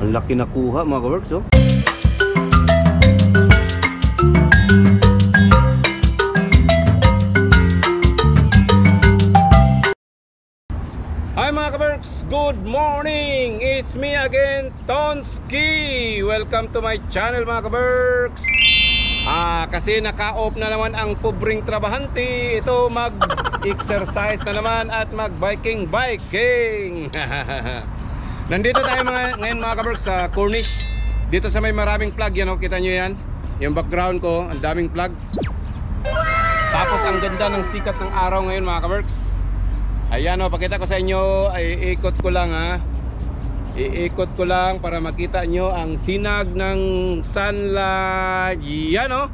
Ang laki nakuha mga kaworks, oh. Hi mga kaworks, good morning! It's me again, Tonski! Welcome to my channel mga kaworks. Kasi naka-off na naman ang pobreng trabahante. Ito mag-exercise na naman at mag-biking. Nandito tayo ngayon mga kaworks sa Cornish. Dito sa may maraming plug yan, oh. Kita nyo yan? Yung background ko, ang daming plug. Tapos ang ganda ng sikat ng araw ngayon mga kaworks. Ayan, oh, pakita ko sa inyo. Iikot ko lang, ha. Iikot ko lang para makita nyo ang sinag ng sunlight. Yan, oh.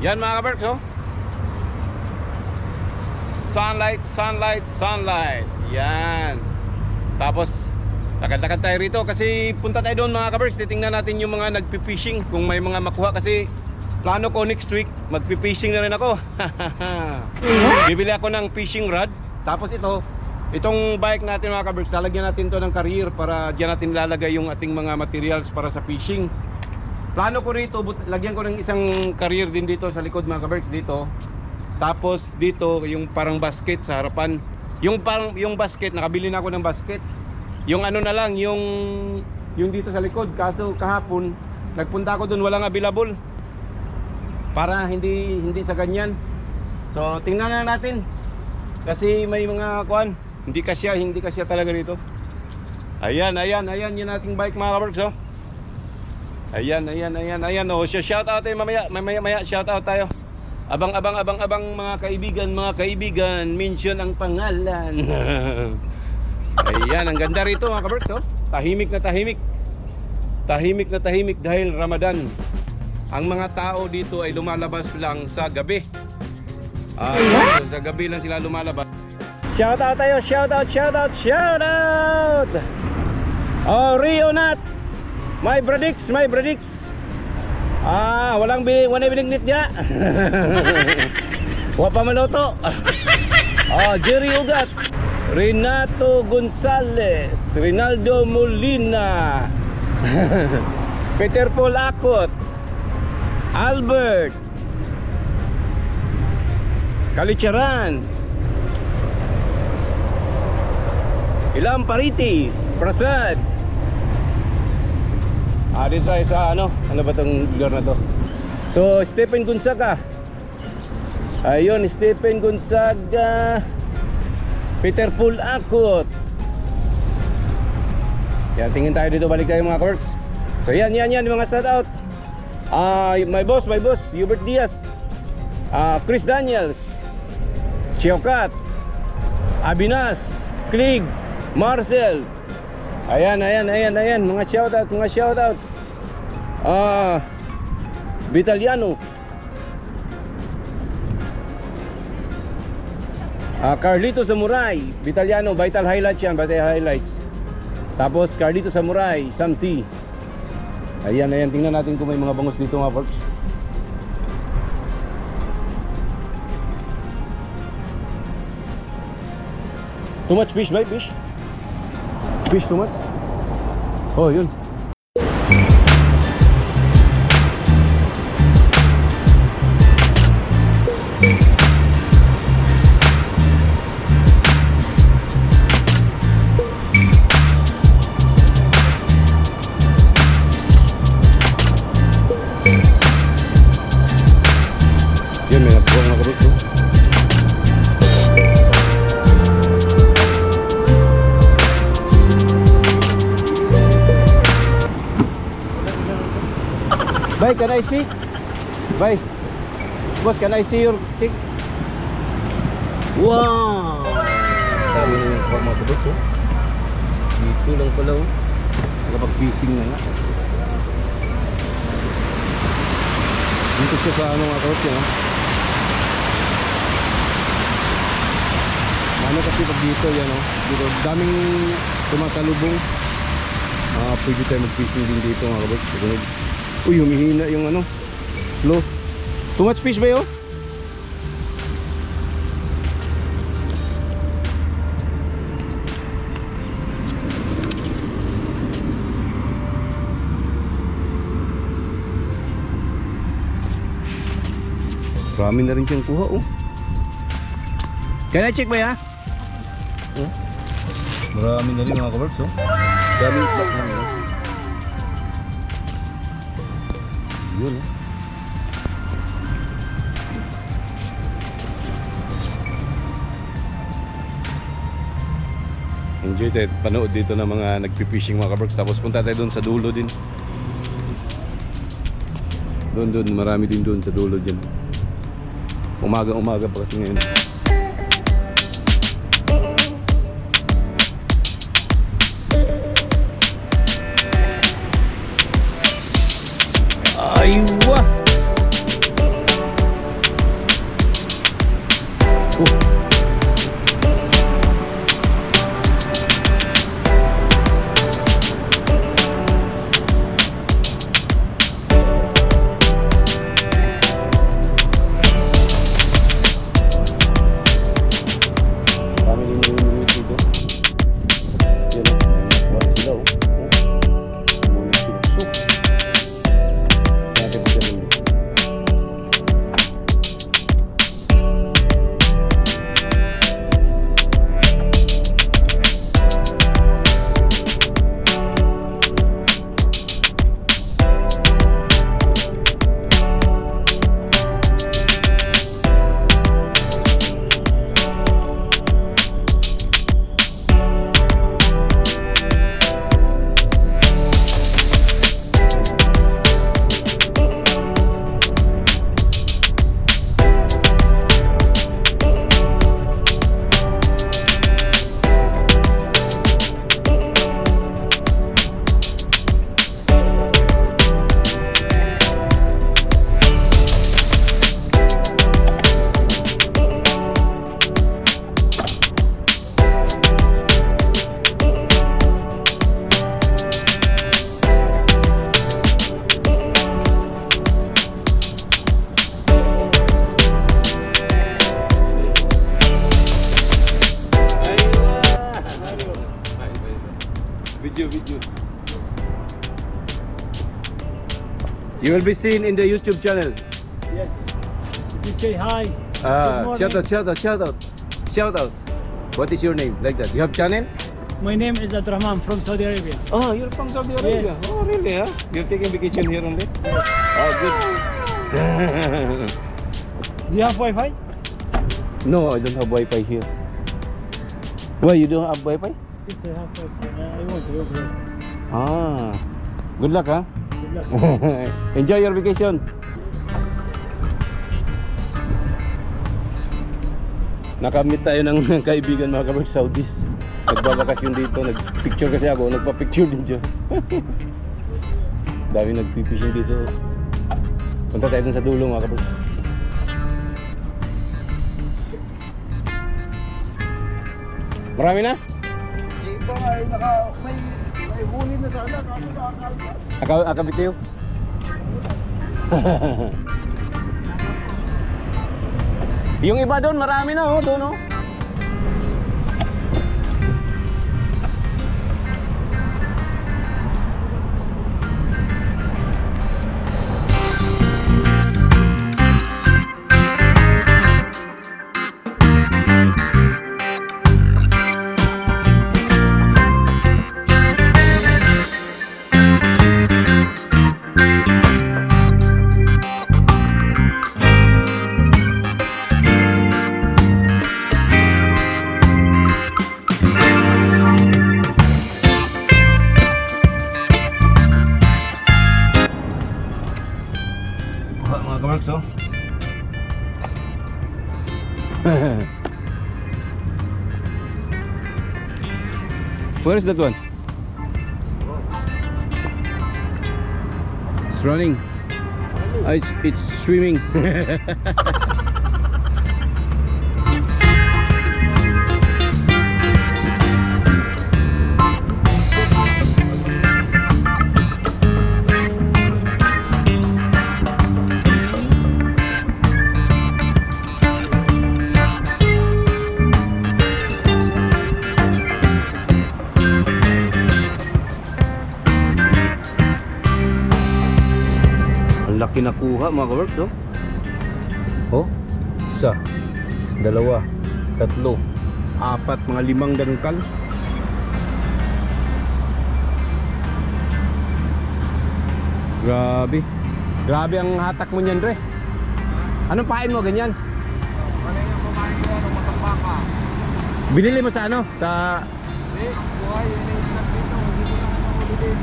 Yan mga kaworks, oh. Sunlight, sunlight, sunlight. Yan. Tapos lakad-lakad tayo rito kasi punta tayo doon mga kaworks. Titingnan natin yung mga nagpipishing, kung may mga makuha. Kasi plano ko next week magpipishing na rin ako. Bibili ako ng fishing rod. Tapos itong bike natin mga kaworks, lalagyan natin to ng carrier para diyan natin lalagay yung ating mga materials para sa fishing. Plano ko rito, lagyan ko ng isang carrier din dito sa likod mga kaworks dito. Tapos dito yung parang basket sa harapan. Yung basket, nakabili na ako ng basket. Yung ano na lang, yung dito sa likod. Kaso kahapon nagpunta ako doon, walang available. Para hindi sa ganyan. So tingnan na natin. Kasi may mga kuan, hindi kasya talaga dito. Ayan yung ating bike mga kaworks, oh. Ayan oh, shout out tayo mamaya shout out tayo. Abang mga kaibigan, mention ang pangalan. Ayan, ang ganda rito mga kaworks, oh. Tahimik na tahimik dahil Ramadan. Ang mga tao dito ay lumalabas lang sa gabi. Sa gabi lang sila lumalabas. Shout out tayo, shout out. Oh, Rio Nat. My Bradix. Walang binignit niya. Wa pa maluto. Jerry Ugat. Renato Gonzales, Rinaldo Molina. Peter Paul Akot. Albert Kalicharan, Ilam Pariti, Prasad. Dito tayo sa ano ba itong lugar na to? So Stephen Gonzaga. Ayun, Stephen Gonzaga, Peter Paul Akot. Yan, tingin tayo dito, balik tayo mga kaworks. So yan yung mga shout out. My boss, Hubert Diaz, Chris Daniels, Chiokat, Abinas, Klig, Marcel. Ayan, mga shout out. Vitaliano, Carlito Samurai, Vitaliano, Vital Highlights yan, Vital Highlights. Tapos Carlito Samurai, Samsi. Ayan, tingnan natin kung may mga bangus dito mga folks. Too much fish, right? Fish too much? Oh, yun. Yun, may nakuha na karot, no? Bye, can I see? Bye. Boss, can I see your thing? Wow! Dami na yung forma ko dito. Dito lang pala, oh. Nakapag-fishing na nga. Dito siya sa ano nga karot, no? Ano kasi pag dito yan, oh. Dito, daming tumatalubong. Pwede tayo mag-fishing din dito mga kabot. Uy, humihina yung ano, flow. Too much fish ba yun? Marami na rin siyang kuha, oh. Can I check ba ya? Oh. Marami na rin mga kabarks, oh. Daming stock na rin. Yun, oh. Enjoy tayo panood dito ng mga nagpipishing mga kabarks. Tapos punta tayo doon sa dulo din. Doon, marami din doon sa dulo dyan. Umaga pa kasi ngayon. Aywa! Video. You will be seen in the YouTube channel. Yes. You say hi. Shout out. What is your name? Like that. You have channel? My name is Abdurrahman from Saudi Arabia. Oh, you're from Saudi Arabia. Yes. Oh, really? Huh? You're taking vacation here only? Oh, good. Do you have Wi-Fi? No, I don't have Wi-Fi here. Why you don't have Wi-Fi? Yes, I have Wi-Fi. I want to go there. Ah, good luck, huh? Good luck. Enjoy your vacation. Nakamit tayo ng kaibigan mga kabarks Saudis. Nagbabakasyon dito, nagpicture kasi ako, nagpa-picture din dyan. Dami nagpipishing dito. Punta tayo dun sa dulo mga kabarks. Marami na? Iba ay may huli na sana. Akabitiw? Yung iba doon, marami na, oh, doon, oh. Mga kamarks, oh. Where is that one? It's running. It's swimming. Laki nakuha mga kaworks, oh. Oh. Isa, dalawa, tatlo, apat, mga 5 dangkal. Grabe. Grabe ang hatak mo niyan, Dre. Anong pain mo ganyan? Ano yung kumain ko ng matang baka? Binili mo sa ano? Sa... Hindi, buhay, yun yung snack dito. Hindi ko na mahuli din.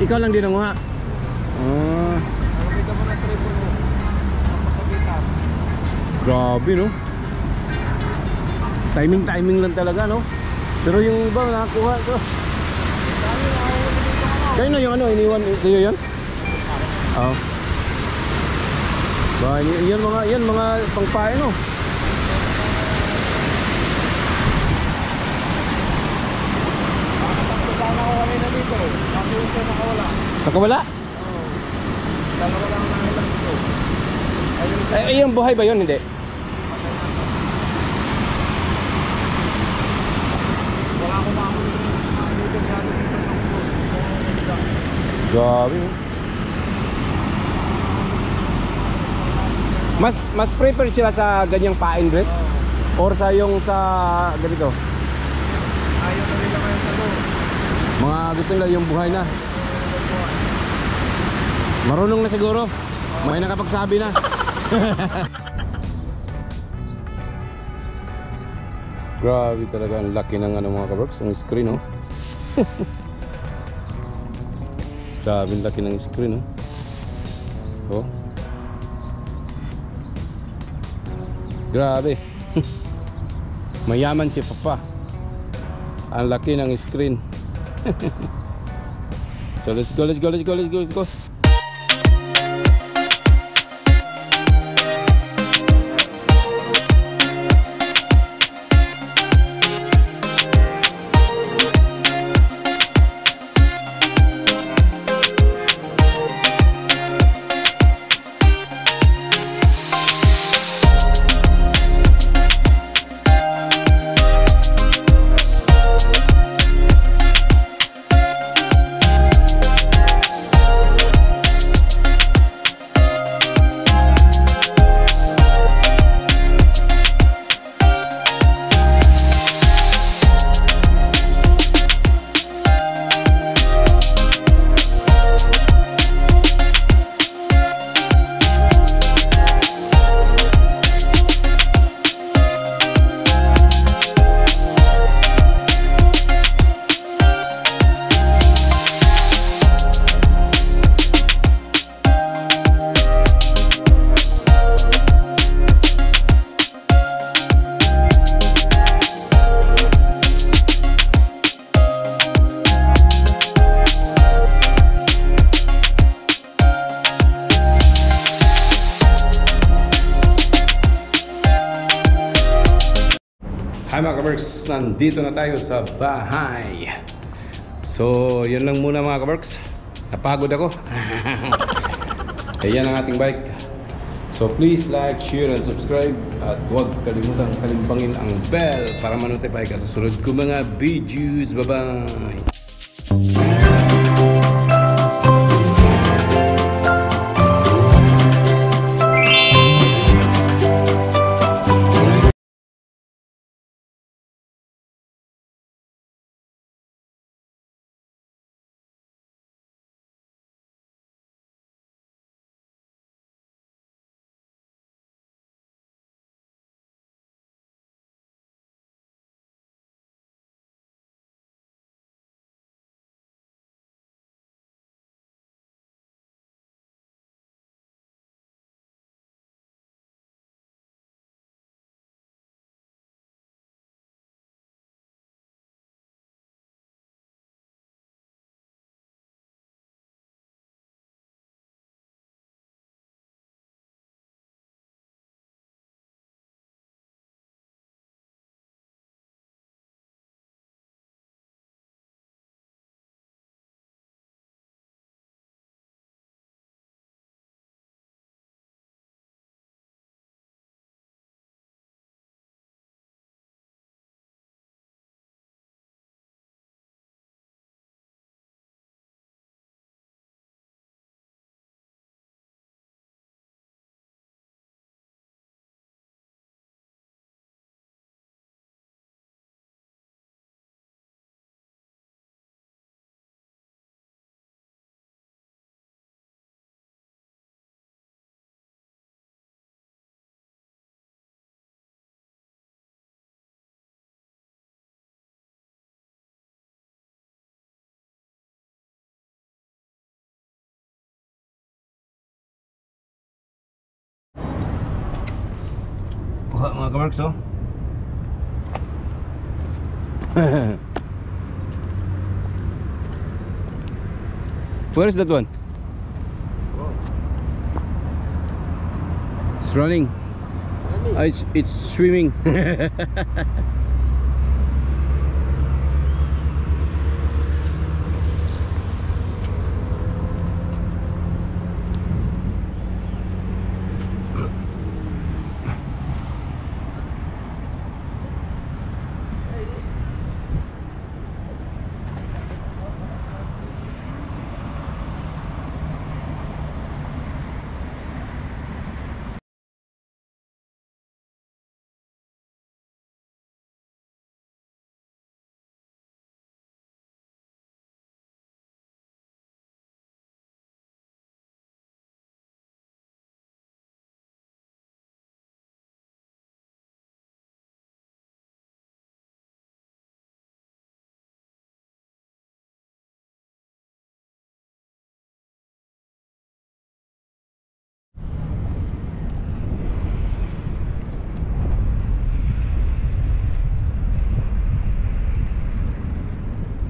Ikaw lang din nanguha? Nakakita mo na triple mo. Ang pasabitan. Grabe, no? Timing lang talaga, no? Pero yung iba nakakuha. So, Dami na ako dito ano. kayo na yung ano, iniwan sa'yo yun? Oo. Ba, yan mga pangpain, no? Nakatakbo sana ako kanina dito. Kasi isa nakawala. Nakawala? Oo. Dalawa lang nakilang dito. Ayun isa. Yung buhay ba yun? Hindi. Wala akong mahuli dito. Gano'n dito ng ulo. Grabe, no? Mas prefer sila sa ganyang pain, Dre? Or sa yung sa ganito? Ayaw na nila kayo sa loob. Mga gusto nila yung buhay na. Marunong na siguro. May nakapagsabi na. Grabe talaga, ang laki ng ano mga kabarks, ang screen, oh. Grabe, ang laki ng screen, oh. Oh. Grabe. Mayaman si Papa. Ang laki ng screen. So let's go. Hi mga kabarks, nandito na tayo sa bahay. So yun lang muna mga kabarks. Napagod ako. Ayan ang ating bike. So please like, share, and subscribe. At huwag kalimutang kalimbangin ang bell para ma-notify ka sa sunod ko mga videos. Bye bye. makuha mga kabarks, oh. Where is that one? It's running. It's swimming.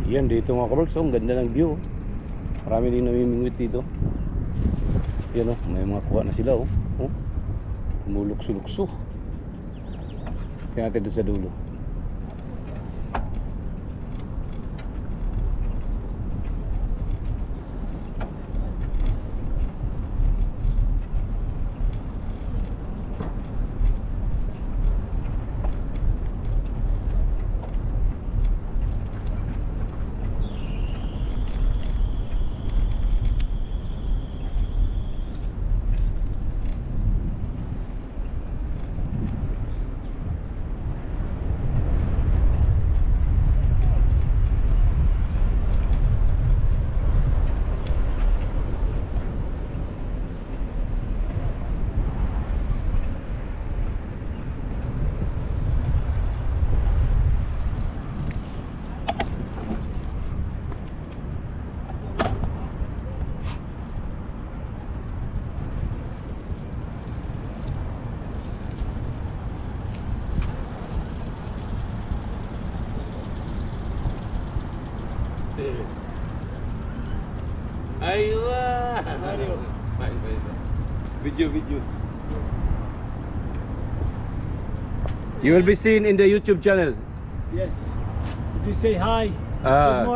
Yan dito mga kabarks, oh, ang ganda ng view. Marami din namimingwit dito. Yan, oh, may mga kuha na sila, oh. Oh. Mulukso-lukso. Kaya natin doon sa dulo. Aywa! Video. You will be seen in the YouTube channel. Yes. Did you say hi?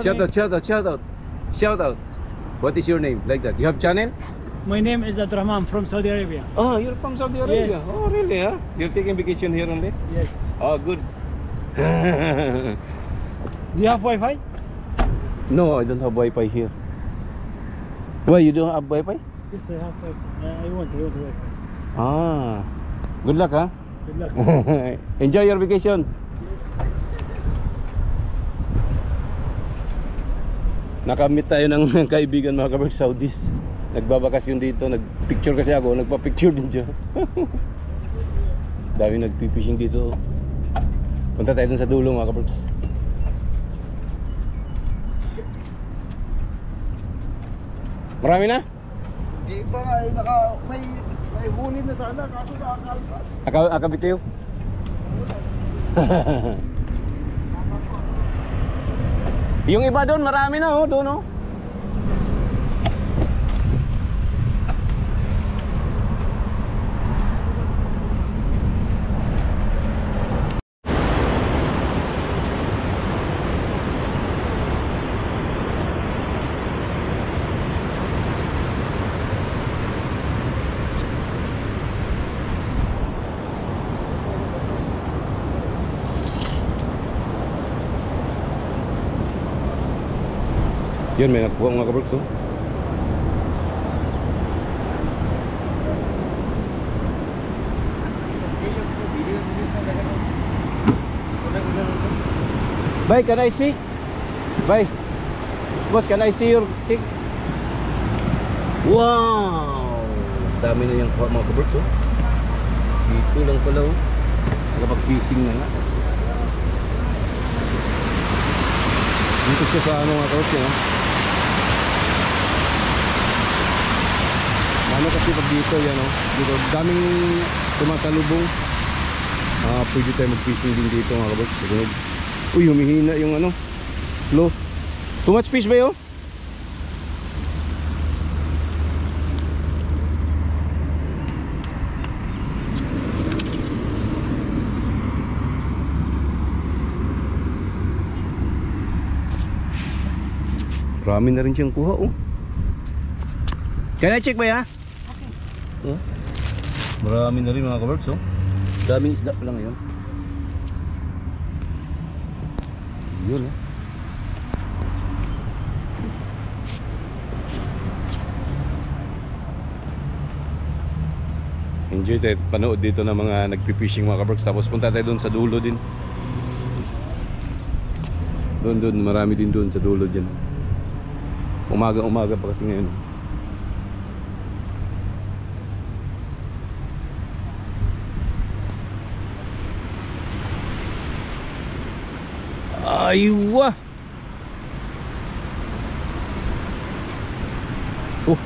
Shout out. What is your name? Like that. You have channel? My name is Abdurrahman from Saudi Arabia. Oh, you're from Saudi Arabia. Yes. Oh, really? Huh? You're taking vacation here only? Yes. Oh, good. Do you have Wi-Fi? No, I don't have Wi-Fi here. Why you don't have Wi-Fi? Yes, I have Wi-Fi. I want Wi-Fi. Ah, good luck, huh? Good luck. Enjoy your vacation. Nakamit tayo ng kaibigan mga kabarks, Saudis. Nagbabakasyon dito, nagpicture kasi ako, nagpa-picture din siya. Dami nagpipishing dito. Punta tayo dun sa dulo mga kabarks. Marami na? Di pa nga, may huli na sana, kaso nakakalpas. Akabitiw? Yung iba doon, marami na, oh, doon, oh. Yun, may nakuha mga kabarks, oh. Bye, can I see? Bye. Boss, can I see your tick? Wow! Dami na yung kuha mga kabarks, oh. Dito lang pala, oh. Nakapag-fishing na nga. Dito siya sa ano mga kabarks, oh. Ano kasi pag dito yan, oh, dito daming tumatalubong. Pwede tayo mag-fishing din dito mga kabarks. Susunod. Uy, humihina yung ano, flow. Too much fish ba yun? Marami na rin siyang kuha, oh. Can I check ba ya? Okay. Oh. Marami na rin mga kabarks, oh. Daming isda pa lang ngayon. Yun, oh. Enjoy tayo panood dito ng mga nagpipishing mga kabarks. Tapos punta tayo doon sa dulo din. Doon, marami din doon sa dulo dyan. Umaga pa kasi ngayon. Aywa! Oh!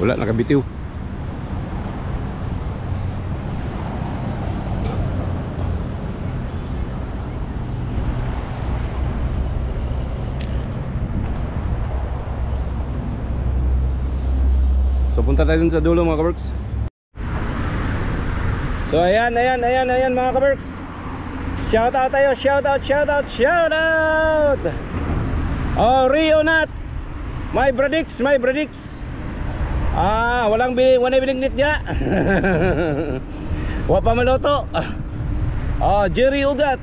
Wala, nakabitiw. So punta tayo dun sa dulo mga kabarks. So ayan mga kabarks. Shout out tayo, shout out. Oh, Rio Nat. My Bradix. Walang bilingnit niya. Wa pa maluto. Jerry Ugat,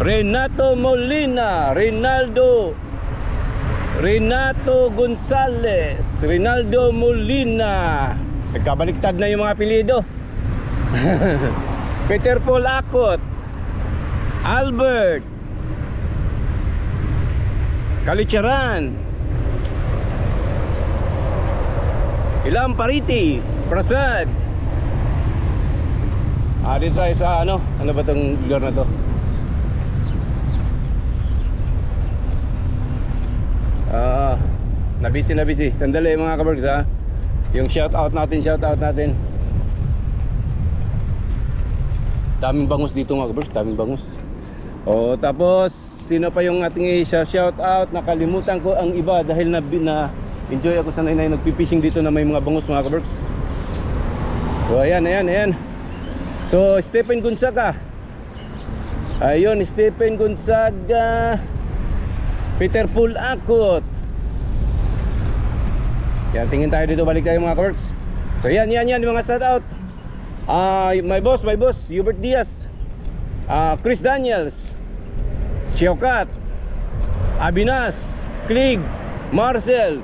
Renato Molina, Renato Gonzales, Rinaldo Molina. Nagkabaliktad na yung mga apelyido. Peter Paul Akot, Albert Kalicharan, Ilam Pariti, Prasad. Dito tayo sa ano ba tong lugar na to? Nabisi. Sandali mga kabargs ha. Yung shout out natin. Daming bangus dito mga kabargs, daming bangus. Tapos sino pa yung ating shout out? Nakalimutan ko ang iba dahil na enjoy ako sanay na nagpipishing dito na may mga bangus mga kabarks. So ayan. So Stephen Gonzaga. Ayun, Stephen Gonzaga, Peter Paul Akot. Yan, tingin tayo dito, balik tayo mga kabarks. So yan yung mga shout out. My boss, Hubert Diaz, Chris Daniels, Siokat, Abinas, Klig, Marcel.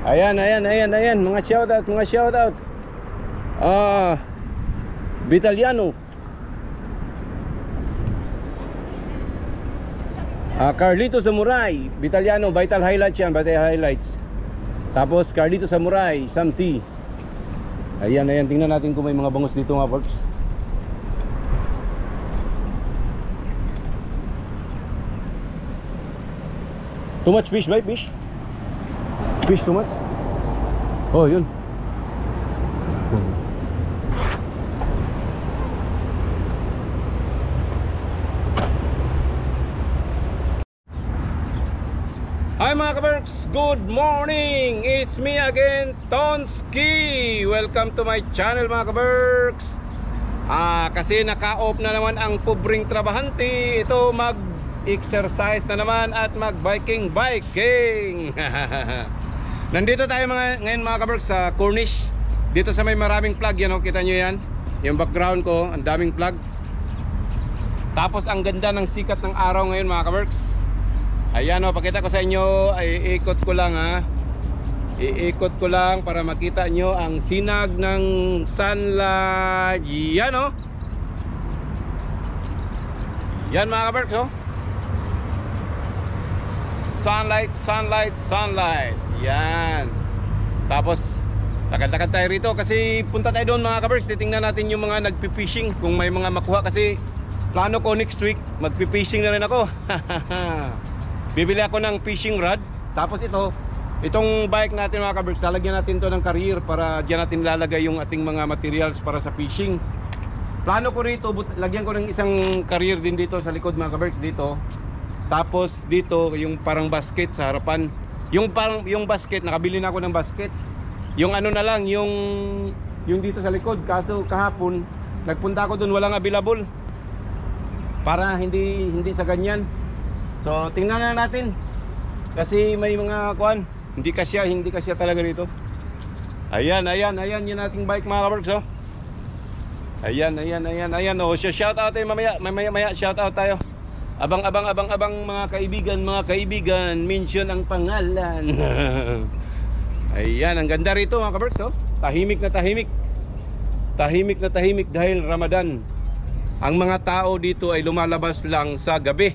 Ayan, mga shout out. Vitaliano, Carlito Samurai, Vitaliano, Vital Highlights. Tapos Carlito Samurai, Samsi. Ayan, tingnan natin kung may mga bangus dito mga folks. Too much fish, right? Fish too much? Oh, yun. Hi mga kabarks, good morning! It's me again, Tonski! Welcome to my channel mga kabarks. Kasi naka-off na naman ang pobreng trabahante. Ito mag-exercise na naman at mag-biking. Nandito tayo ngayon mga kabarks sa Cornish. Dito sa may maraming plug yan, kita nyo yan. Yung background ko, ang daming plug. Tapos ang ganda ng sikat ng araw ngayon mga kabarks. Ayan pakita ko sa inyo, iikot ko lang iikot ko lang para makita nyo ang sinag ng sunlight. Yan Yan mga kaberks, oh. Sunlight, sunlight, sunlight. Yan. Tapos lakad-lakad tayo rito kasi punta tayo doon mga kaberks. Titingnan natin yung mga nagpipishing kung may mga makuha kasi plano ko next week magpipishing na rin ako. Bibili ako ng fishing rod. Tapos itong bike natin mga kaberks, lalagyan natin to ng carrier para diyan natin lalagay yung ating mga materials para sa fishing. Plano ko rito, lagyan ko ng isang carrier din dito sa likod mga kaberks dito. Tapos dito yung parang basket sa harapan. Yung basket, nakabili na ako ng basket. Yung ano na lang, yung dito sa likod. Kaso kahapon nagpunta ako doon, walang available. Para hindi sa ganyan. So tingnan na natin. Kasi may mga kuan, hindi kasya talaga rito. Ayan yung ating bike mga kaberks, oh. Ayan. Oh, shout out tayo mamaya shout out tayo. Abang mga kaibigan, mention ang pangalan. Ayan, ang ganda rito mga kaberks, oh. Tahimik na tahimik dahil Ramadan. Ang mga tao dito ay lumalabas lang sa gabi.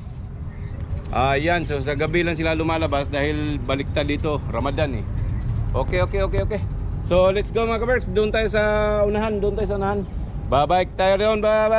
Ayan, so sa gabi lang sila lumalabas dahil baliktad dito, Ramadan eh. Okay. So let's go mga kaberks, doon tayo sa unahan. Babike tayo doon, bye.